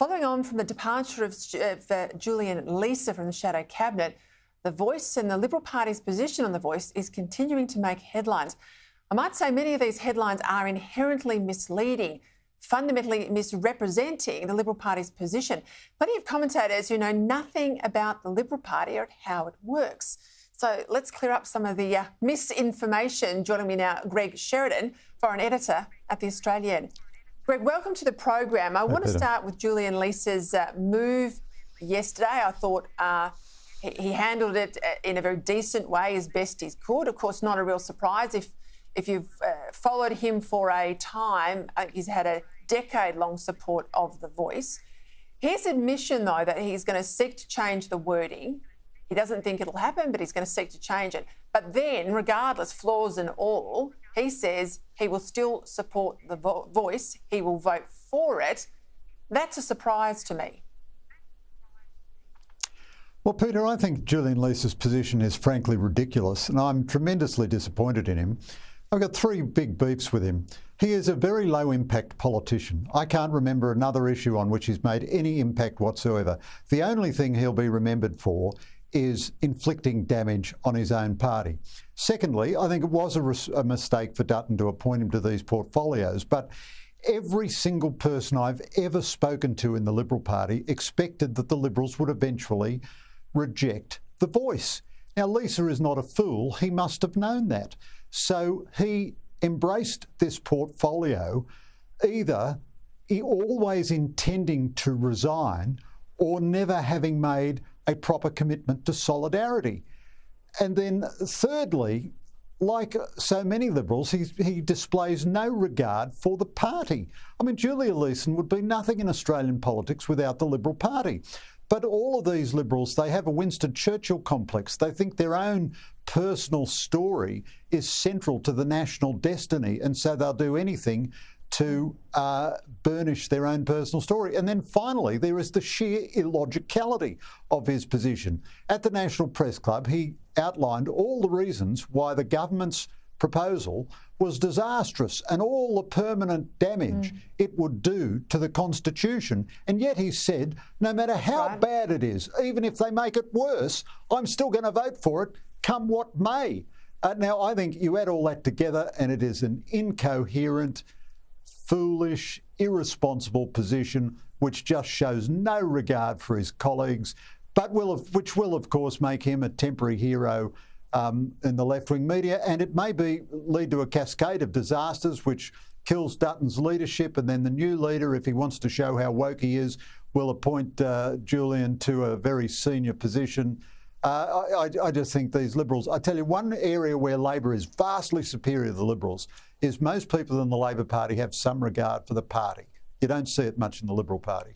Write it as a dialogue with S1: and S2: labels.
S1: Following on from the departure of Julian Leeser from the Shadow Cabinet, The Voice and the Liberal Party's position on The Voice is continuing to make headlines. I might say many of these headlines are inherently misleading, fundamentally misrepresenting the Liberal Party's position. Plenty of commentators who know nothing about the Liberal Party or how it works. So let's clear up some of the misinformation. Joining me now, Greg Sheridan, foreign editor at The Australian. Greg, welcome to the program. I want to start with Julian Leeser's move yesterday. I thought he handled it in a very decent way, as best he could. Of course, not a real surprise. If you've followed him for a time, he's had a decade-long support of The Voice. His admission, though, that he's going to seek to change the wording. He doesn't think it'll happen, but he's going to seek to change it. But then, regardless, flaws and all, he says he will still support The Voice. He will vote for it. That's a surprise to me.
S2: Well, Peter, I think Julian Leeser's position is frankly ridiculous, and I'm tremendously disappointed in him. I've got three big beefs with him. He is a very low-impact politician. I can't remember another issue on which he's made any impact whatsoever. The only thing he'll be remembered for is inflicting damage on his own party. Secondly, I think it was a mistake for Dutton to appoint him to these portfolios, but every single person I've ever spoken to in the Liberal Party expected that the Liberals would eventually reject The Voice. Now, Leeser is not a fool. He must have known that. So he embraced this portfolio, either he always intending to resign or never having made a proper commitment to solidarity. And then thirdly, like so many Liberals, he displays no regard for the party. I mean, Julian Leeser would be nothing in Australian politics without the Liberal Party. But all of these Liberals, they have a Winston Churchill complex. They think their own personal story is central to the national destiny, and so they'll do anything to burnish their own personal story. And then finally, there is the sheer illogicality of his position. At the National Press Club, he outlined all the reasons why the government's proposal was disastrous and all the permanent damage it would do to the Constitution. And yet he said, no matter how bad it is, even if they make it worse, I'm still going to vote for it, come what may. Now, I think you add all that together and it is an incoherent, foolish, irresponsible position which just shows no regard for his colleagues, but which will, of course, make him a temporary hero in the left-wing media, and it may lead to a cascade of disasters which kills Dutton's leadership, and then the new leader, if he wants to show how woke he is, will appoint Julian to a very senior position. I just think these Liberals, I tell you, one area where Labor is vastly superior to the Liberals is most people in the Labor Party have some regard for the party. You don't see it much in the Liberal Party.